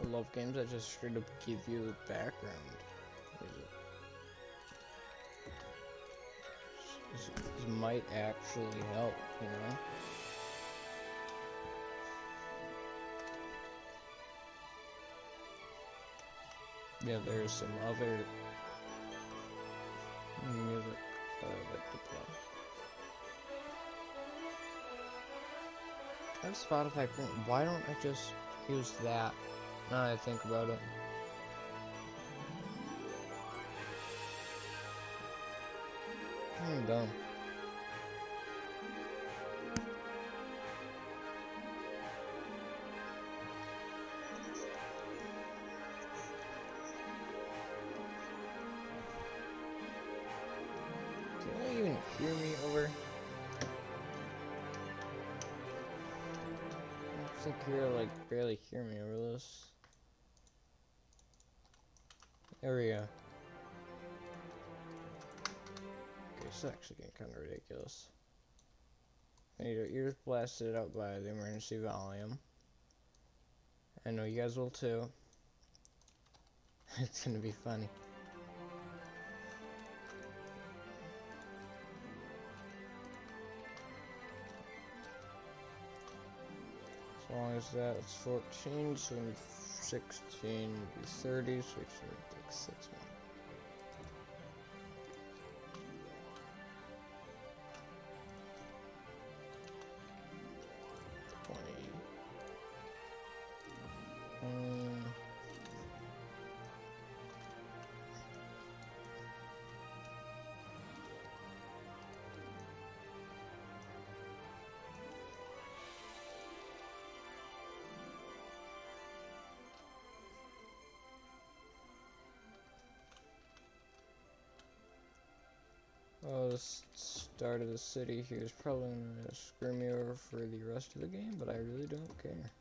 I love games that just straight up give you the background. This might actually help, you know? Yeah, there's some other music that I'd like to play. I have Spotify Premium. Why don't I just use that? Now that I think about it. I'm done. Can you even hear me over? I think you're like barely hear me over this. There we go. Okay, it's actually getting kind of ridiculous. I need your ears blasted out by the emergency volume. I know you guys will too. It's gonna be funny. As long as that's 14, so 16 be 30, so it should take 6 months. Oh, the start of the city here is probably gonna screw me over for the rest of the game, but I really don't care.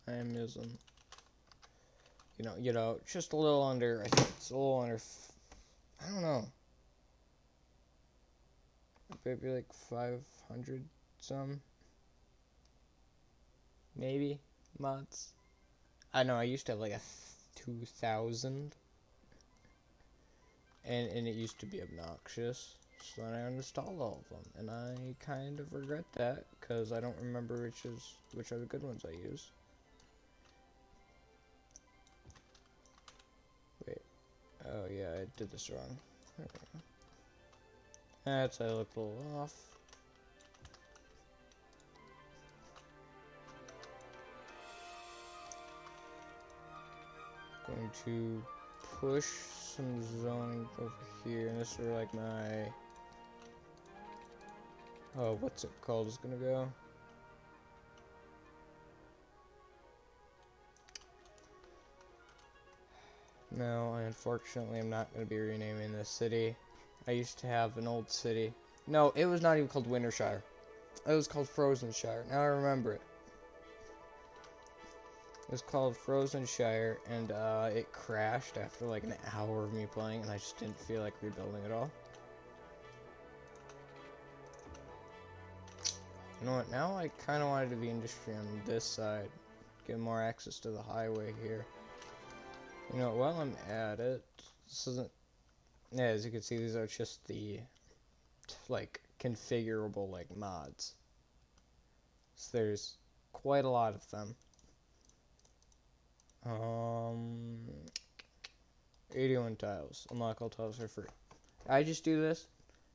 I am using, just a little under. I think it's a little under. I don't know. Maybe like 500 some. Maybe mods. I know I used to have like a 2,000, and it used to be obnoxious. So then I uninstalled all of them, and I kind of regret that because I don't remember which are the good ones I use. Wait. Oh yeah, I did this wrong. There we go. That's I look a little off. Going to push some zoning over here, and this is where like my what's it called is gonna go. No, unfortunately I'm not gonna be renaming this city. I used to have an old city. No, it was not even called Wintershire. It was called Frozenshire. Now I remember it. It was called Frozenshire, and it crashed after like an hour of me playing, and I just didn't feel like rebuilding it all. You know what, now I kind of want to do the industry on this side. Get more access to the highway here. You know, while I'm at it, this isn't... Yeah, as you can see, these are just the, like, configurable, like, mods. So there's quite a lot of them. 81 tiles. Unlock all tiles for free. I just do this.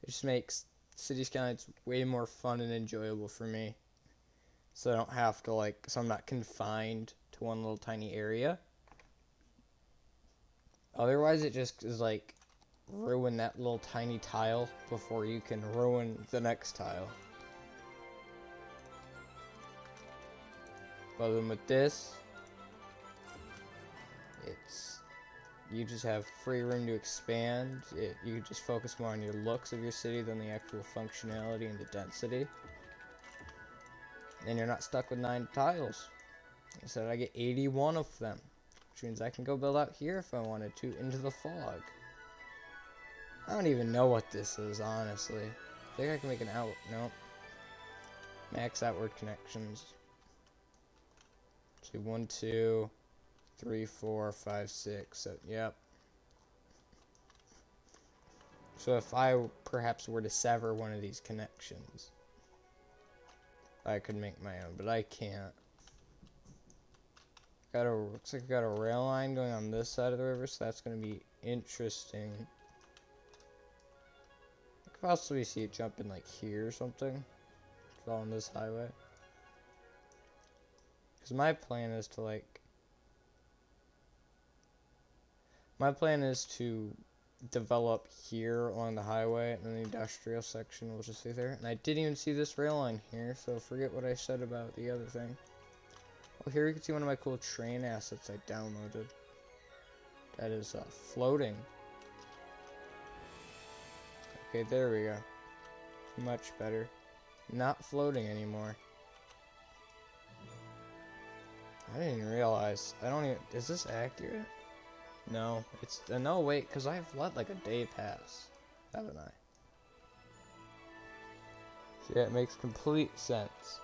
It just makes City Skylines way more fun and enjoyable for me. So I don't have to, like, so I'm not confined to one little tiny area. Otherwise, it just is like, ruin that little tiny tile before you can ruin the next tile. But then with this, you just have free room to expand. You just focus more on your looks of your city than the actual functionality and the density. And you're not stuck with 9 tiles. Instead, I get 81 of them. which means I can go build out here if I wanted to, into the fog. I don't even know what this is, honestly. I think I can make an out. Nope. Max outward connections. So 1, 2, 3, 4, 5, 6. So, yep. So if I perhaps were to sever one of these connections, I could make my own, but I can't. Looks like I got a rail line going on this side of the river, so that's going to be interesting. I could possibly see it jumping like here or something, following this highway. Because my plan is to develop here along the highway, and then the industrial section will just be there. And I didn't even see this rail line here, so forget what I said about the other thing. Oh, here you can see one of my cool train assets I downloaded. That is floating. Okay, there we go. Much better. Not floating anymore. I didn't even realize. Is this accurate? No, it's no, wait, because I've let like a day pass, haven't I? So yeah, it makes complete sense.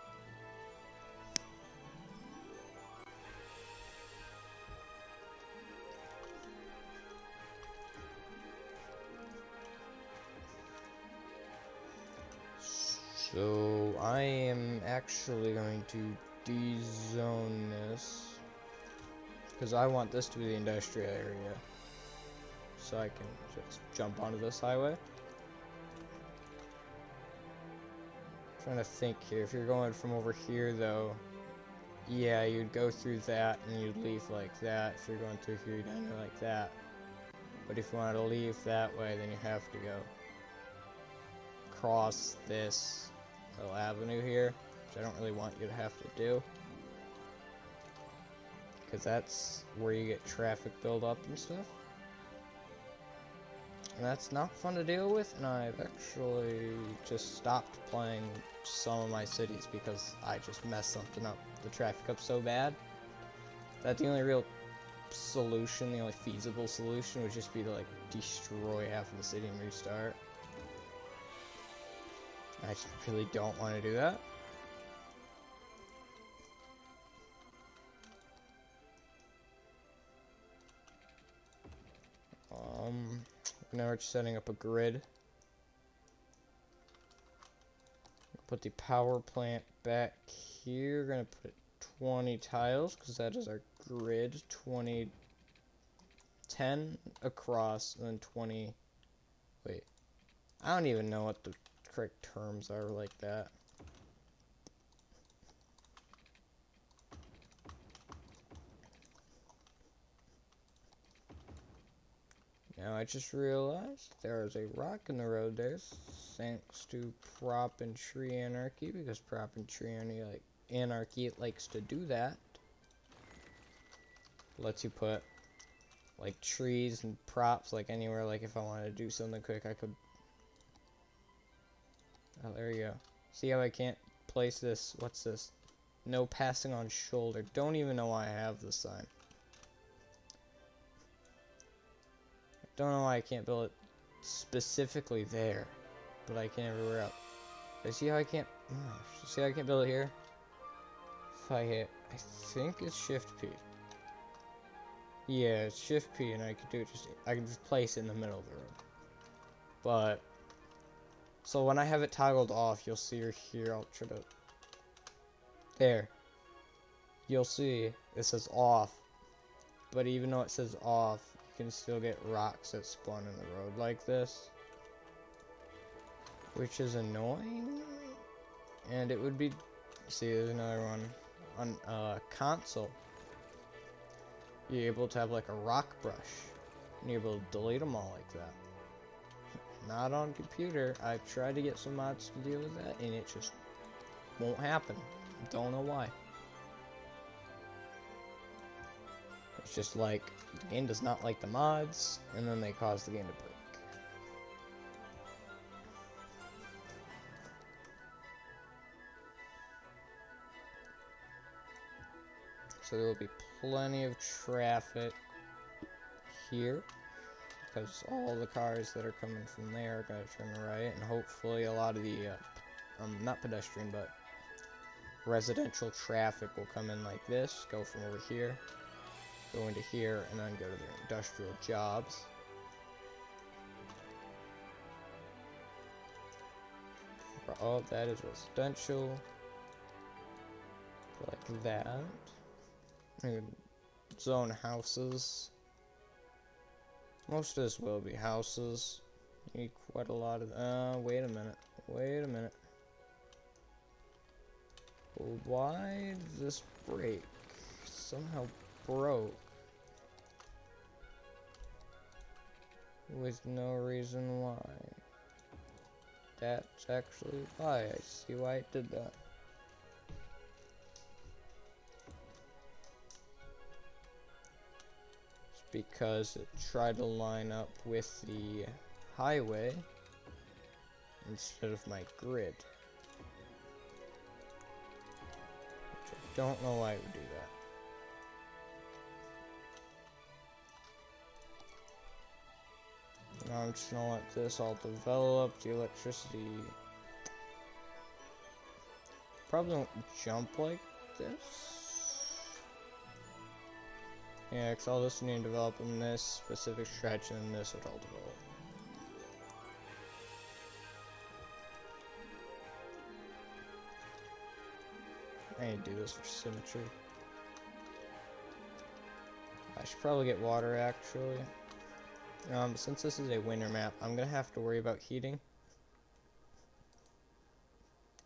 So I am actually going to dezone this because I want this to be the industrial area, so I can just jump onto this highway. I'm trying to think here. If you're going from over here, though, yeah, you'd go through that and you'd leave like that. If you're going through here, you'd enter like that. But if you wanted to leave that way, then you have to go across this little avenue here, which I don't really want you to have to do, because that's where you get traffic buildup and stuff. And that's not fun to deal with, and I've actually just stopped playing some of my cities because I just messed something up, the traffic up so bad, that the only real solution, the only feasible solution would just be to like destroy half of the city and restart. I just really don't want to do that. Now we're just setting up a grid. Put the power plant back here. We're gonna put 20 tiles because that is our grid. 20, 10 across, and then 20. Wait, I don't even know what the correct terms are like that. Now I just realized there is a rock in the road there, thanks to Prop and Tree Anarchy, because Prop and Tree Anarchy it likes to do that. Lets you put like trees and props like anywhere. Like if I wanted to do something quick, I could. Oh, there you go. See how I can't place this? What's this? No passing on shoulder. Don't even know why I have this sign. Don't know why I can't build it specifically there, but I can everywhere else. I see how I can't. See how I can't build it here. If I hit, I think it's Shift P. Yeah, it's Shift P, and I can do it. I can just place it in the middle of the road. But so when I have it toggled off, you'll see here. I'll try to. There. You'll see it says off, but even though it says off, you can still get rocks that spawn in the road like this, which is annoying. And it would be, see, there's another one on console. You're able to have like a rock brush, and you're able to delete them all like that. Not on computer. I've tried to get some mods to deal with that, and it just won't happen. Don't know why. It's just like the game does not like the mods, and then they cause the game to break. So there will be plenty of traffic here, because all the cars that are coming from there are going to turn right, and hopefully a lot of the, not pedestrian, but residential traffic will come in like this, go from over here, go into here, and then go to their industrial jobs. All that is residential, like that. And zone houses. Most of this will be houses. You need quite a lot of. Wait a minute. Why did this break? Somehow broke. With no reason why. That's actually why. I see why it did that. It's because it tried to line up with the highway instead of my grid. Which I don't know why it would do that. Now I'm just gonna let this all develop. The electricity probably won't jump like this. Yeah, because all this will need to develop in this specific stretch, and then this would all develop. I need to do this for symmetry. I should probably get water, actually. Since this is a winter map, I'm gonna have to worry about heating.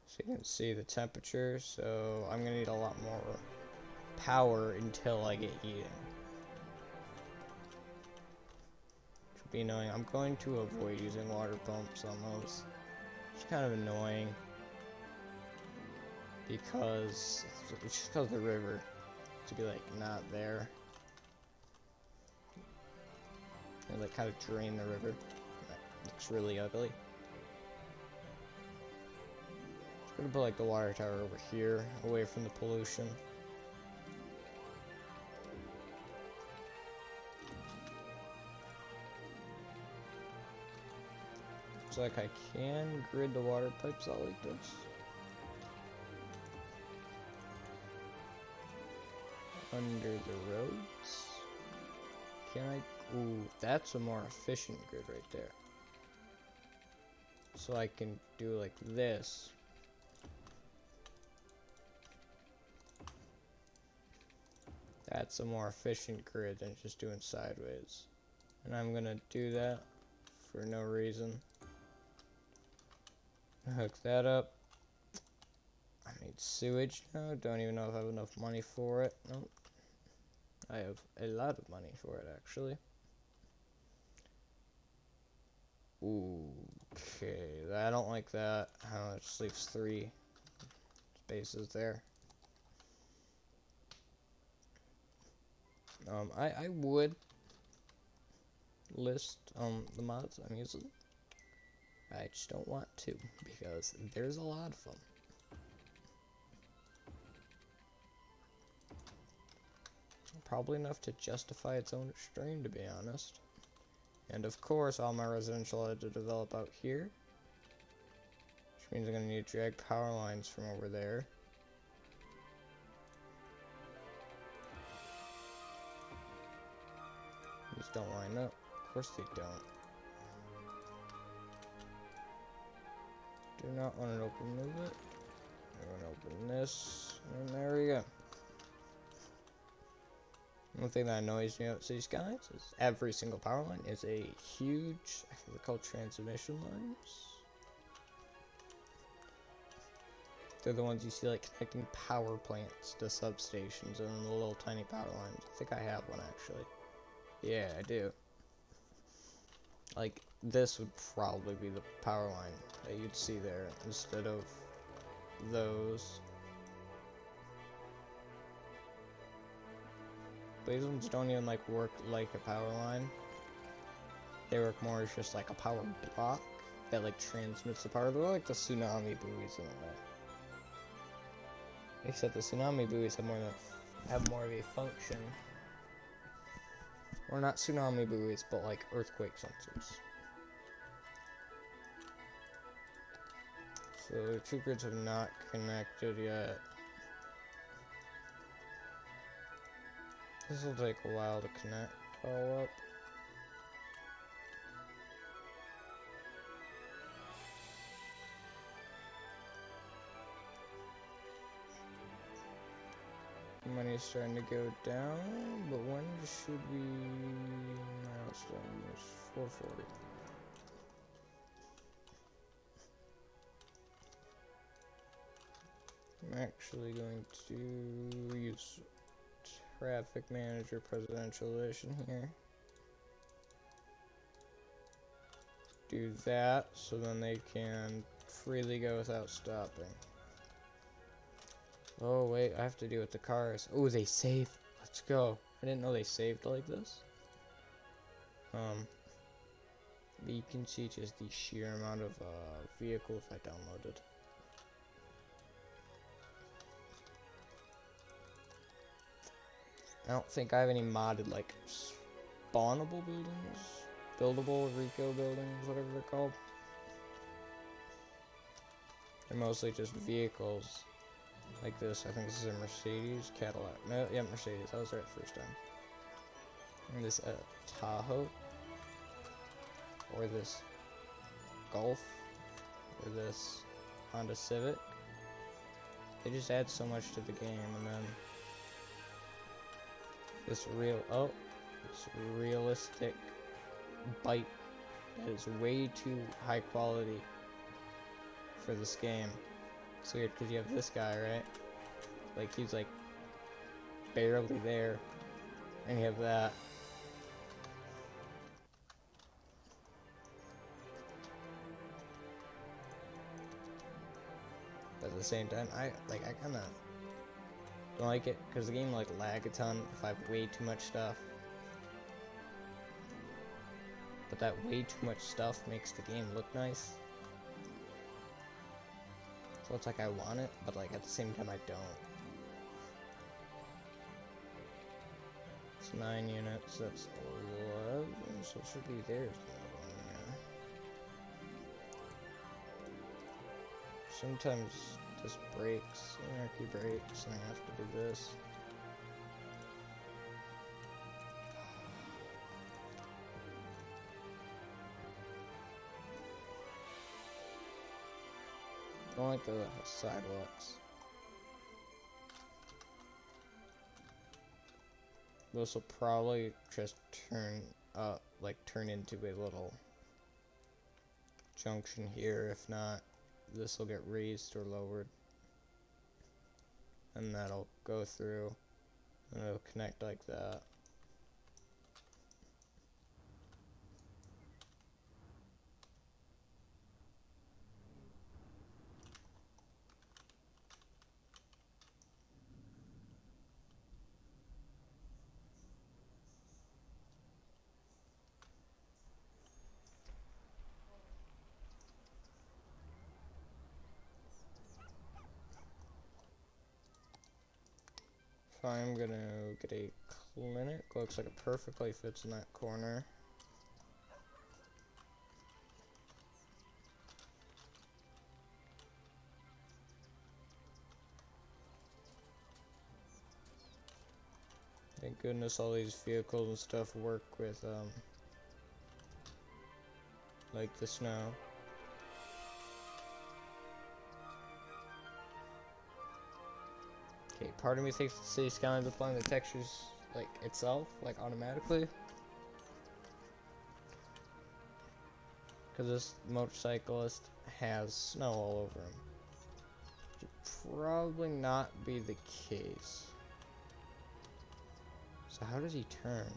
So you can see the temperature, so I'm gonna need a lot more power until I get heating. Which would be annoying. I'm going to avoid using water pumps on those. It's kind of annoying. Because it's just because the river to be like not there. And like kind of drain the river. That looks really ugly. I'm gonna put like the water tower over here, away from the pollution. Looks like I can grid the water pipes out like this. Under the roads. Can I? Ooh, that's a more efficient grid right there. So I can do like this. That's a more efficient grid than just doing sideways. And I'm gonna do that for no reason. Hook that up. I need sewage now. Don't even know if I have enough money for it. Nope. I have a lot of money for it, actually. Okay, I don't like that. It just leaves 3 spaces there. I would list the mods I'm using. I just don't want to because there's a lot of them. Probably enough to justify its own stream, to be honest. And of course, all my residential had to develop out here. Which means I'm going to need to drag power lines from over there. These don't line up. Of course they don't. Do not want to open move it. I want to open this. And there we go. One thing that annoys me about City Skylines is every single power line is a huge, I think they're called transmission lines. They're the ones you see like connecting power plants to substations and the little tiny power lines. I think I have one actually. Yeah, I do. Like, this would probably be the power line that you'd see there instead of those. But these ones don't even like work like a power line. They work more as just like a power block that like transmits the power. They're like the tsunami buoys in a way. Except the tsunami buoys have more than have more of a function. Or not tsunami buoys, but like earthquake sensors. So the two grids have not connected yet. This will take a while to connect all up. Money's starting to go down, but when should we milestone this? 440. I'm actually going to use traffic manager presidential edition here. Do that so then they can freely go without stopping. Oh wait, I have to deal with the cars. Oh, they saved. Let's go. I didn't know they saved like this. But you can see just the sheer amount of vehicles I downloaded. I don't think I have any modded like spawnable buildings, buildable Rico buildings, whatever they're called. They're mostly just vehicles like this. I think this is a Mercedes, Cadillac. No, yeah, Mercedes. I was right the first time. And this Tahoe, or this Golf, or this Honda Civic. They just add so much to the game, and then this realistic bike that is way too high quality for this game. It's weird because you have this guy, right? Like he's like barely there, and you have that. But at the same time, I kind of don't like it because the game like lag a ton if I have way too much stuff. But that way too much stuff makes the game look nice. So it's like I want it, but like at the same time I don't. It's 9 units, that's 11, so it should be theirs. Yeah. Sometimes this breaks, anarchy breaks, and I have to do this. I don't like the sidewalks. This will probably just turn into a little junction here. If not, this will get raised or lowered. And that'll go through, and it'll connect like that. So I'm gonna get a clinic. Looks like it perfectly fits in that corner. Thank goodness all these vehicles and stuff work with like the snow. Okay, part of me thinks the city Skylines applying the textures like itself, like automatically. Because this motorcyclist has snow all over him. Should probably not be the case. So how does he turn?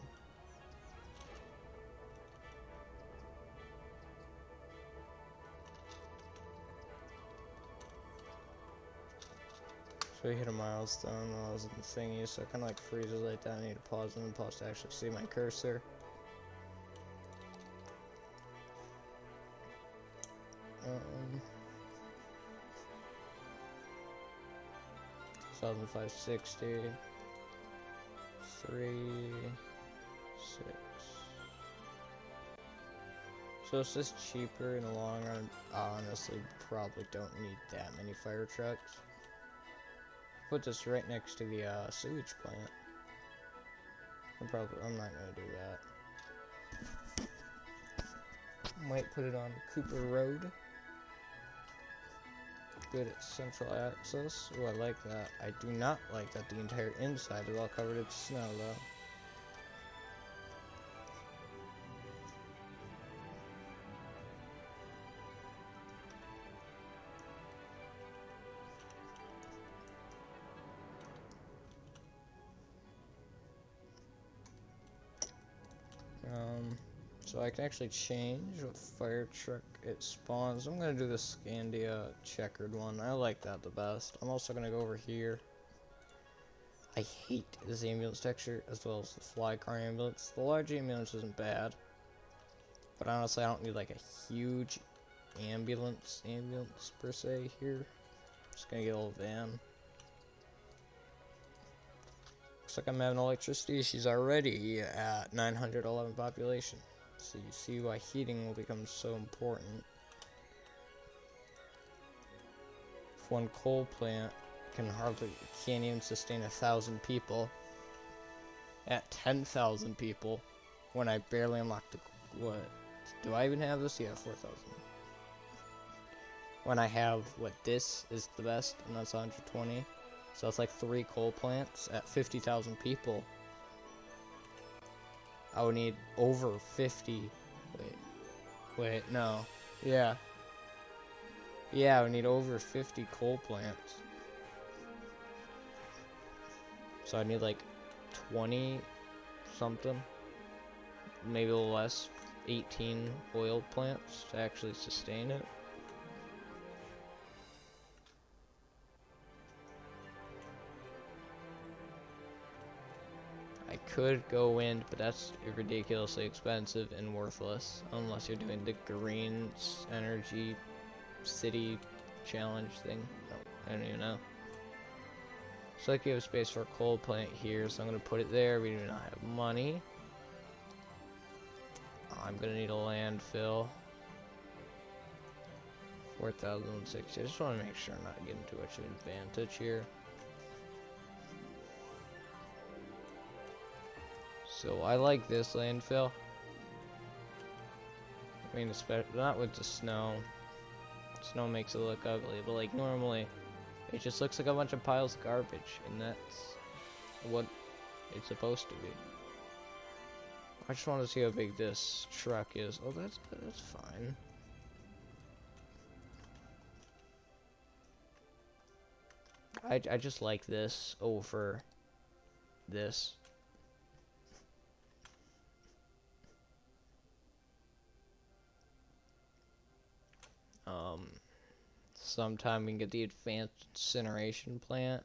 So we hit a milestone while I was in the thingy, so it kind of like freezes right down. I need to pause and then pause to actually see my cursor. 2560. 3, 6. So it's just cheaper in the long run. Honestly, probably don't need that many fire trucks. Put this right next to the sewage plant. I'm not gonna do that. Might put it on Cooper Road. Good at central access. Oh, I like that. I do not like that the entire inside is all covered in snow, though. So I can actually change what fire truck it spawns. I'm gonna do the Scandia checkered one. I like that the best. I'm also gonna go over here. I hate this ambulance texture as well as the fly car ambulance. The large ambulance isn't bad, but honestly I don't need like a huge ambulance per se here. Just gonna get a little van. Looks like I'm having electricity. She's already at 911 population. So you see why heating will become so important. If one coal plant can't even sustain 1,000 people. At 10,000 people, when I barely unlocked the, what, do I even have this? Yeah, 4,000. When I have, what, this is the best, and that's 120. So that's like 3 coal plants at 50,000 people. I would need over 50. Wait, no. Yeah. Yeah, I would need over 50 coal plants. So I need like 20 something. Maybe a little less. 18 oil plants to actually sustain it. I could go wind, but that's ridiculously expensive and worthless unless you're doing the green energy city challenge thing. No, I don't even know. So like you have space for a coal plant here, so I'm gonna put it there. We do not have money. I'm gonna need a landfill. 4,060. I just want to make sure I'm not getting too much of an advantage here. So I like this landfill. I mean, especially not with the snow. Snow makes it look ugly, but like normally, it just looks like a bunch of piles of garbage, and that's what it's supposed to be. I just want to see how big this truck is. Oh, that's good. That's fine. I just like this over this. Sometime we can get the advanced incineration plant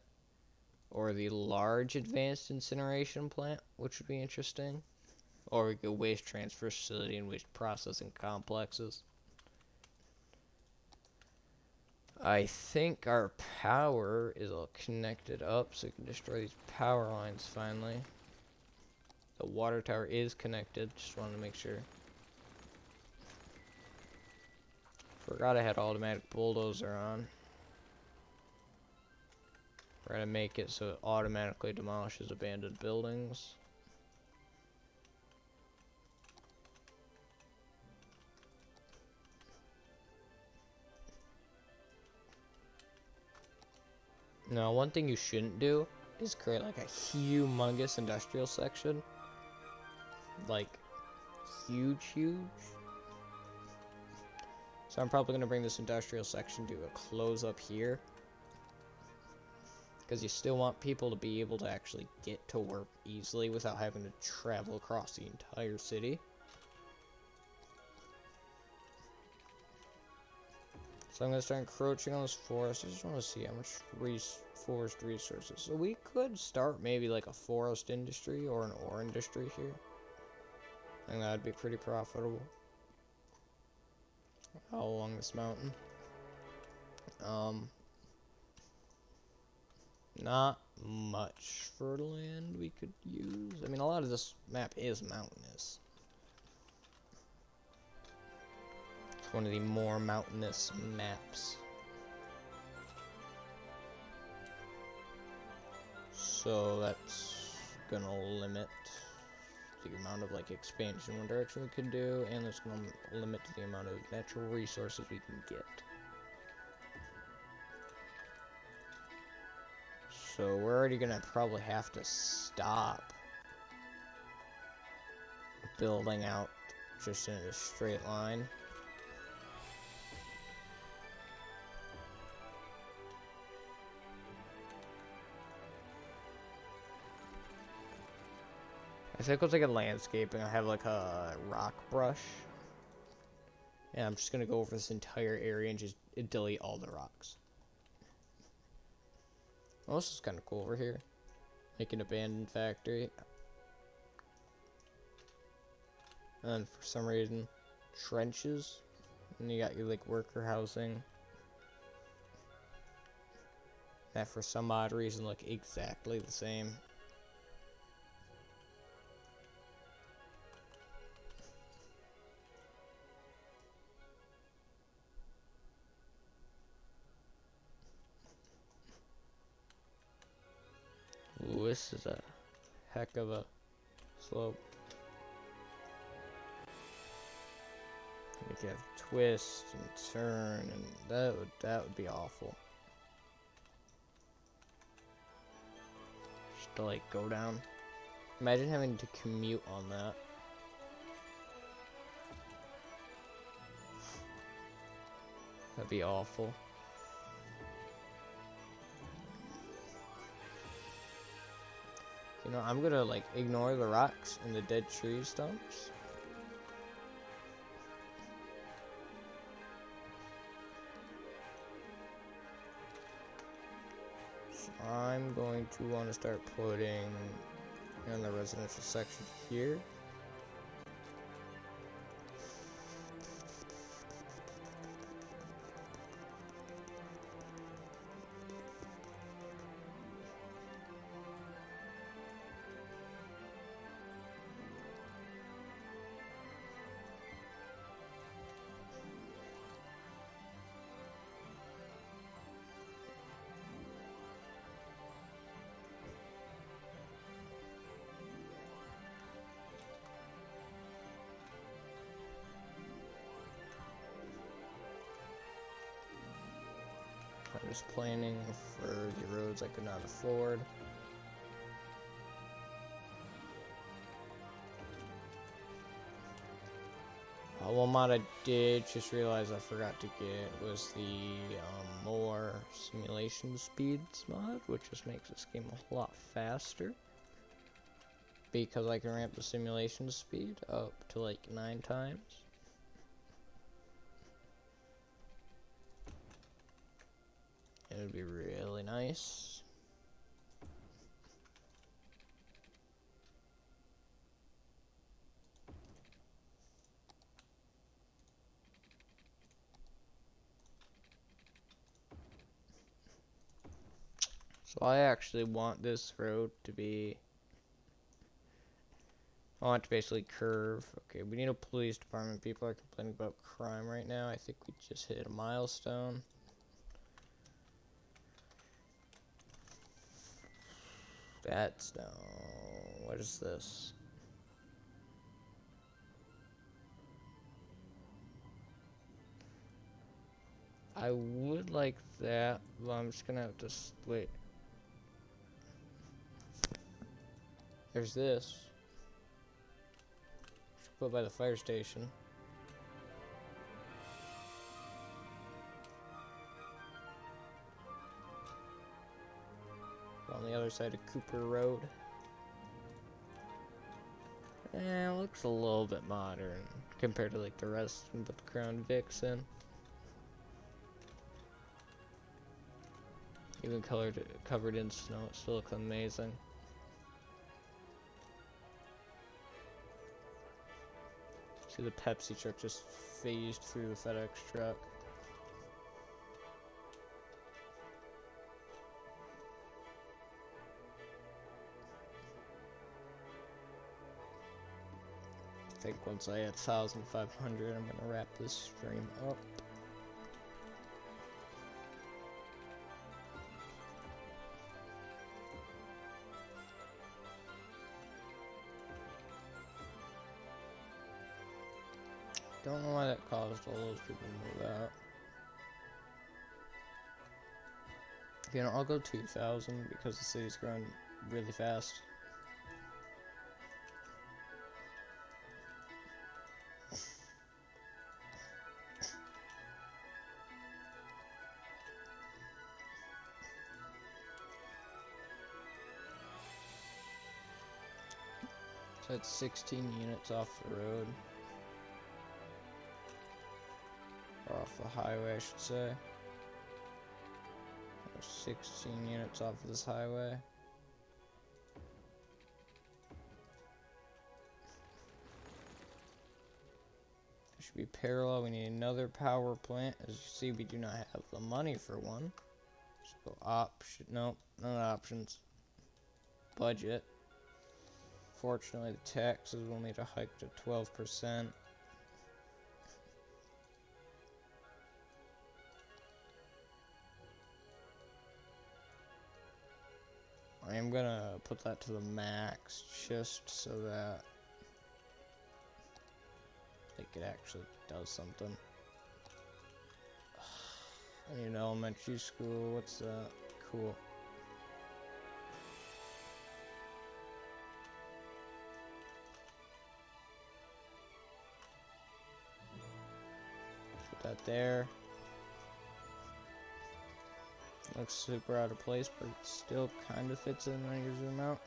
or the large advanced incineration plant, which would be interesting. Or we could waste transfer facility and waste processing complexes. I think our power is all connected up, so we can destroy these power lines finally. The water tower is connected, just wanted to make sure. Forgot I had automatic bulldozer on. We're gonna make it so it automatically demolishes abandoned buildings. Now, one thing you shouldn't do is create like a humongous industrial section. Like, huge. So I'm probably gonna bring this industrial section to a close up here. Because you still want people to be able to actually get to work easily without having to travel across the entire city. So I'm going to start encroaching on this forest. I just want to see how much forest resources. So we could start maybe like a forest industry or an ore industry here. I think that would be pretty profitable. All along this mountain. Not much for land we could use. I mean, a lot of this map is mountainous. It's one of the more mountainous maps. So that's gonna limit the amount of like expansion one direction we can do, and it's gonna limit the amount of natural resources we can get. So we're already gonna probably have to stop building out just in a straight line. I think I'll take a landscape and I'll have like a rock brush. And I'm just gonna go over this entire area and just delete all the rocks. Oh, this is kind of cool over here. Make an abandoned factory. And for some reason, trenches. And you got your like worker housing. That for some odd reason look exactly the same. Ooh, this is a heck of a slope. You could have twist and turn, and that would be awful. Just to like go down. Imagine having to commute on that. That'd be awful. You know, I'm gonna like ignore the rocks and the dead tree stumps. So I'm going to want to start putting in the residential section here. I was planning for the roads I could not afford. One mod I did just realize I forgot to get was the more simulation speeds mod, which just makes this game a whole lot faster. Because I can ramp the simulation speed up to like 9 times. It would be really nice. So I actually want this road to be... I want it to basically curve. Okay, we need a police department. People are complaining about crime right now. I think we just hit a milestone. That's no... What is this? I would like that, but I'm just gonna have to split. There's this. Should put by the fire station. On the other side of Cooper Road. Eh, it looks a little bit modern compared to like the rest of the Crown Vics in. Even covered in snow, it still looks amazing. See the Pepsi truck just phased through the FedEx truck. think once I hit 1,500, I'm gonna wrap this stream up. Don't know why that caused all those people to move out. You know, I'll go 2,000 because the city's growing really fast. So that's 16 units off the road. Or off the highway, I should say. 16 units off of this highway. It should be parallel. We need another power plant. As you see, we do not have the money for one. So option, nope, none options. Budget. Fortunately, the taxes will need to hike to 12%. I am gonna put that to the max just so that like it actually does something. I need an elementary school. What's that? Cool. Put that there. Looks super out of place, but it still kind of fits in when you zoom out.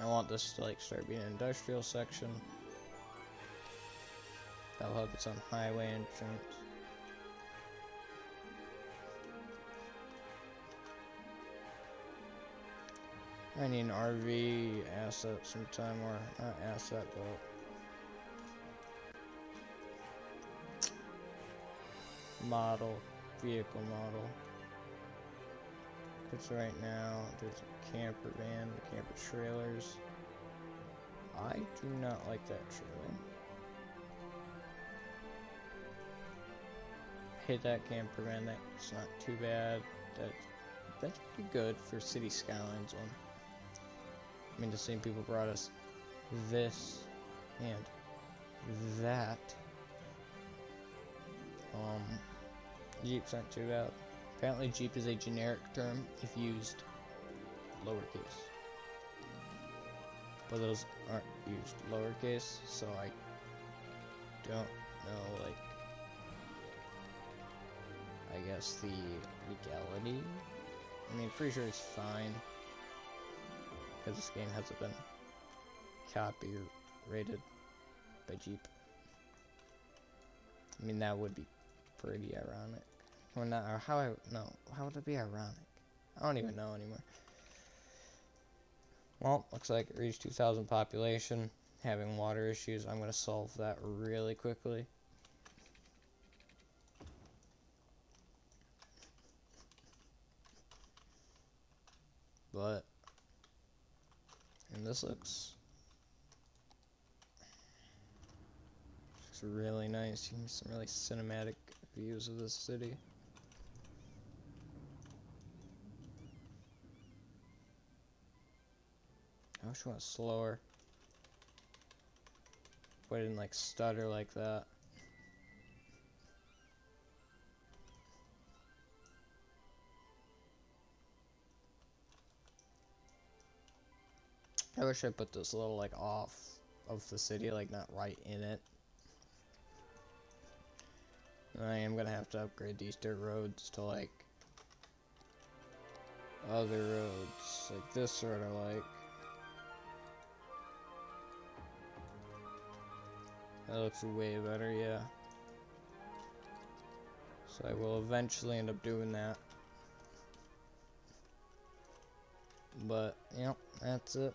I want this to like start being an industrial section. That'll help its own highway entrance. I need an RV asset sometime, or not asset, but model, vehicle model. Because right now there's a camper van, camper trailers. I do not like that trailer. Hit that camper van, that's not too bad. That's pretty good for City Skylines one. I mean, the same people brought us this and that. Jeep's not too bad. Apparently Jeep is a generic term if used lowercase. But those aren't used lowercase, so I don't know, like, I guess the legality. I mean, pretty sure it's fine. Because this game hasn't been copyrighted by Jeep. I mean, that would be pretty ironic. Or not, or how would it be ironic? I don't even know anymore. Well, looks like it reached 2,000 population. Having water issues, I'm going to solve that really quickly. But, and this looks really nice. You can get some really cinematic views of this city. I wish it went slower. But I didn't like stutter like that. I wish I put this a little like off of the city, like not right in it. I am gonna have to upgrade these dirt roads to like other roads, like this sort of like. That looks way better, yeah. So I will eventually end up doing that. But, yep, that's it.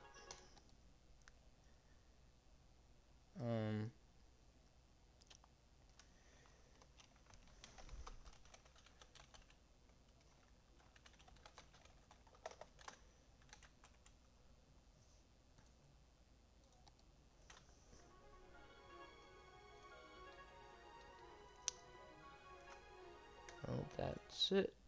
that's it.